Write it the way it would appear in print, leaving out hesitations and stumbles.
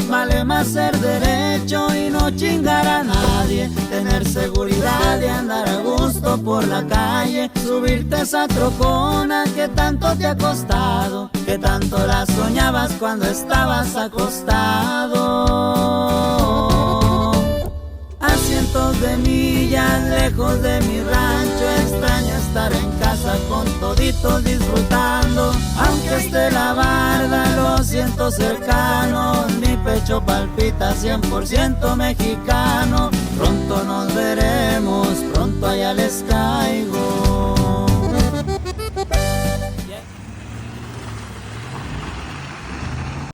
Vale más ser derecho y no chingar a nadie, tener seguridad de andar a gusto por la calle, subirte a esa trocona que tanto te ha costado, que tanto la soñabas cuando estabas acostado. A cientos de millas lejos de mi rancho, extraño estar en casa con toditos disfrutando. Aunque esté la barda, lo siento cercano, mi pecho palpita 100% mexicano.